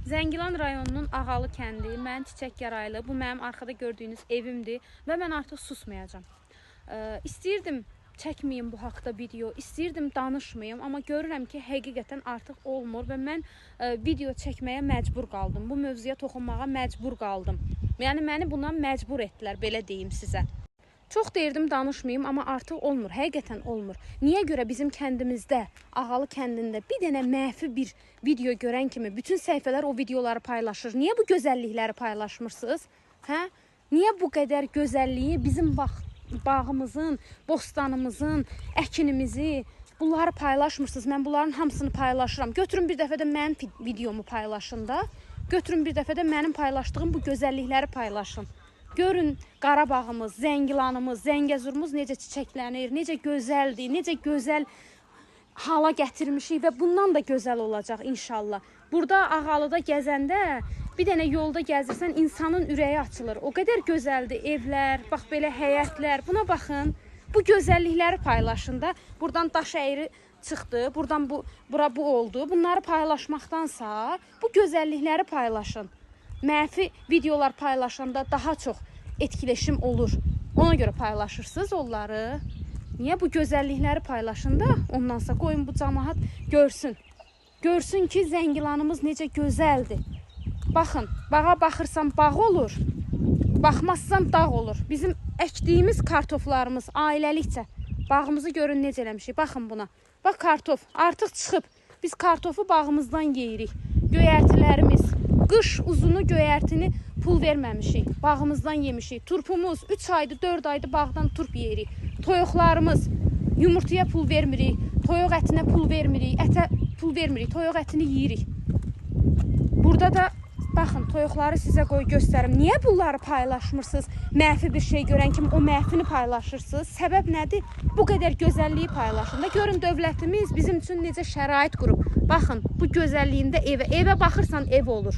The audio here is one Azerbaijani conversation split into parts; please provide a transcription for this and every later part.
Zəngilan rayonunun Ağalı kəndi, mən Çiçək Yaraylı, bu mənim arxada gördüyünüz evimdir və mən artıq susmayacağım. İstəyirdim çəkməyim bu haqda video, istəyirdim danışmayım, amma görürəm ki, həqiqətən artıq olmur və mən video çəkməyə məcbur qaldım. Bu mövzuya toxunmağa məcbur qaldım. Yəni, məni buna məcbur etdilər, belə deyim sizə. Çox deyirdim danışmayım, amma artıq olmur, həqiqətən olmur. Niyə görə bizim kəndimizdə, Ağalı kəndində bir dənə məfi bir video görən kimi bütün səhifələr o videoları paylaşır? Niyə bu gözəllikləri paylaşmırsınız? Hə? Niyə bu qədər gözəlliyi bizim bağımızın, bostanımızın, əkinimizi, bunları paylaşmırsınız? Mən bunların hamısını paylaşıram. Götürün bir dəfə də mənim videomu paylaşın da. Götürün bir dəfə də mənim paylaşdığım bu gözəllikləri paylaşın. Görün Qarabağımız, Zəngilanımız, Zəngəzurumuz necə çiçəklənir, necə gözəldir, necə gözəl hala gətirmişik və bundan da gözəl olacaq inşallah. Burada Ağalıda gəzəndə, bir dənə yolda gəzirsən, insanın ürəyi açılır. O qədər gözəldir evlər, bax belə həyətlər, buna baxın. Bu gözəllikləri paylaşın da. Buradan daş əyri çıxdı, buradan bura bu oldu. Bunları paylaşmaqdansa bu gözəllikləri paylaşın. Mənfi videolar paylaşanda daha çox etkileşim olur. Ona görə paylaşırsınız onları. Niyə bu gözəllikləri paylaşın da, ondansa qoyun bu cəmaət görsün. Görsün ki, Zəngilanımız necə gözəldir. Baxın, bağa baxırsam bağ olur, baxmazsam dağ olur. Bizim əkdiyimiz kartoflarımız ailəlikcə. Bağımızı görün necə eləmişik, baxın buna. Bax, kartof artıq çıxıb. Biz kartofu bağımızdan yeyirik. Göyərtilərimiz. Qış uzunu göyərtini pul verməmişik, bağımızdan yemişik. Turpumuz 3 aydır, 4 aydır bağdan turp yeyirik. Toyuqlarımız, yumurtaya pul vermirik, toyuq ətinə pul vermirik, ətə pul vermirik, toyuq ətini yeyirik. Burada da, baxın, toyuqları sizə qoy göstərim. Niyə bunları paylaşmırsınız? Mənfi bir şey görən kimi o mənfini paylaşırsınız. Səbəb nədir? Bu qədər gözəlliyi paylaşın da. Görün, dövlətimiz bizim üçün necə şərait qurub. Baxın, bu gözəlliyində evə baxırsan ev olur.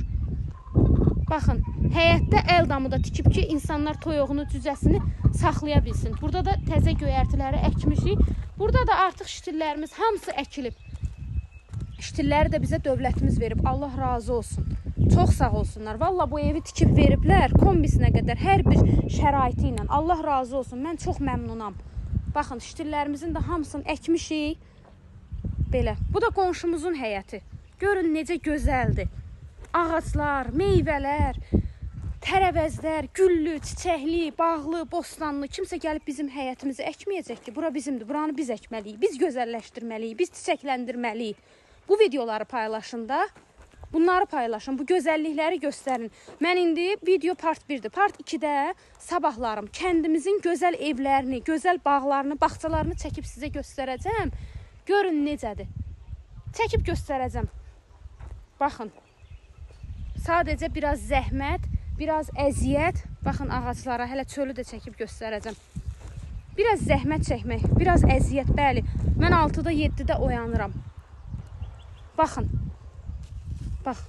Baxın, həyətdə əl damı da tikib ki, insanlar toyuğunu, cücəsini saxlaya bilsin. Burada da təzə göyərtiləri əkmişik. Burada da artıq şitillərimiz hamısı əkilib. Şitilləri də bizə dövlətimiz verib. Allah razı olsun. Çox sağ olsunlar. Valla bu evi tikib veriblər. Kombisinə qədər hər bir şəraiti ilə. Allah razı olsun. Mən çox məmnunam. Baxın, şitillərimizin də hamısını əkmişik. Belə. Bu da qonşumuzun həyəti. Görün necə gözəldir. Ağaclar, meyvələr, tərəvəzlər, güllü, çiçəkli, bağlı, bostanlı. Kimsə gəlib bizim həyətimizi əkməyəcək ki, bura bizimdir. Buranı biz əkməliyik, biz gözəlləşdirməliyik, biz çiçəkləndirməliyik. Bu videoları paylaşın da, bunları paylaşın, bu gözəllikləri göstərin. Mən indi video part 1'dir. Part 2'də sabahlarım kəndimizin gözəl evlərini, gözəl bağlarını, bağçalarını çəkib sizə göstərəcəm. Görün necədir. Çəkib göstərəcəm. Baxın. Sadəcə biraz zəhmət, biraz əziyyət. Baxın ağaclara, hələ çölü də çəkib göstərəcəm. Biraz zəhmət çəkmək, biraz əziyyət, bəli. Mən 6'da, 7'də oyanıram. Baxın. Bax,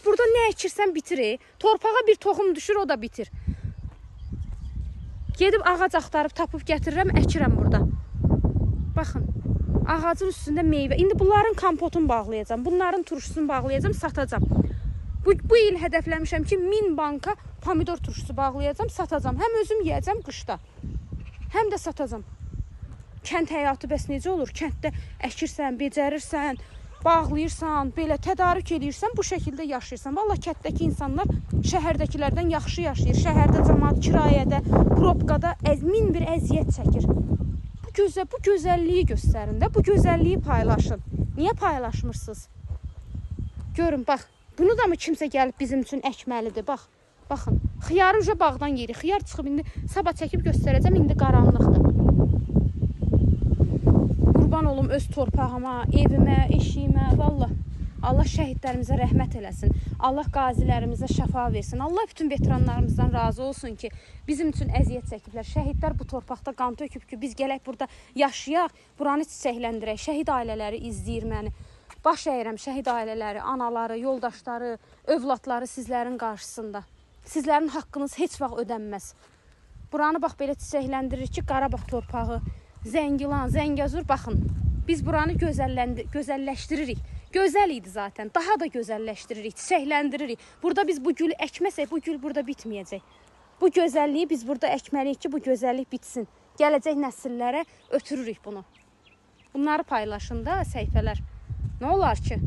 burada nə əkirsən bitir. Torpağa bir toxum düşür, o da bitir. Gedib ağac axtarıb, tapıb gətirirəm, əkirəm burada. Baxın, ağacın üstündə meyvə. İndi bunların kompotunu bağlayacağım, bunların turşusunu bağlayacağım, satacağım. Bu il hədəfləmişəm ki, 1000 banka pomidor turşusu bağlayacağım, satacağım. Həm özüm yiyəcəm qışda, həm də satacağım. Kənd həyatı bəs necə olur? Kənddə əkirsən, becərirsən, bağlayırsan, belə tədarük edirsən, bu şəkildə yaşayırsan. Valla kənddəki insanlar şəhərdəkilərdən yaxşı yaşayır. Şəhərdə cəmaət kirayədə, probkada min bir əziyyət çəkir. Bu gözəlliyi göstərin də, bu gözəlliyi paylaşın. Niyə paylaşmırsınız? Görün, bax. Bunu da mı kimsə gəlib bizim üçün əkməlidir? Bax, baxın. Xiyarı uca bağdan yeyirik. Xiyar çıxıb, indi sabah çəkib göstərəcəm, indi qaranlıqdır. Qurban olum öz torpağıma, evimə, eşiyimə, valla. Allah şəhidlərimizə rəhmət eləsin. Allah qazilərimizə şəfa versin. Allah bütün veteranlarımızdan razı olsun ki, bizim üçün əziyyət çəkiblər. Şəhidlər bu torpaqda qan töküb ki, biz gələk burada yaşayaq, buranı çiçəkləndirək. Şəhid ailələri izləyir məni. Baş əyirəm şəhid ailələri, anaları, yoldaşları, övladları sizlərin qarşısında. Sizlərin haqqınız heç vaxt ödənməz. Buranı bax belə çiçəkləndirir ki, Qarabağ torpağı, Zəngilan, Zəngəzur, baxın. Biz buranı gözəlləşdiririk. Gözəl idi zaten. Daha da gözəlləşdiririk, çiçəkləndiririk. Burada biz bu gülü əkməsək, bu gül burada bitməyəcək. Bu gözəlliyi biz burada əkməliyik ki, bu gözəllik bitsin. Gələcək nəsillərə ötürürük bunu. Bunları paylaşın da səhifələr. Nə olar ki?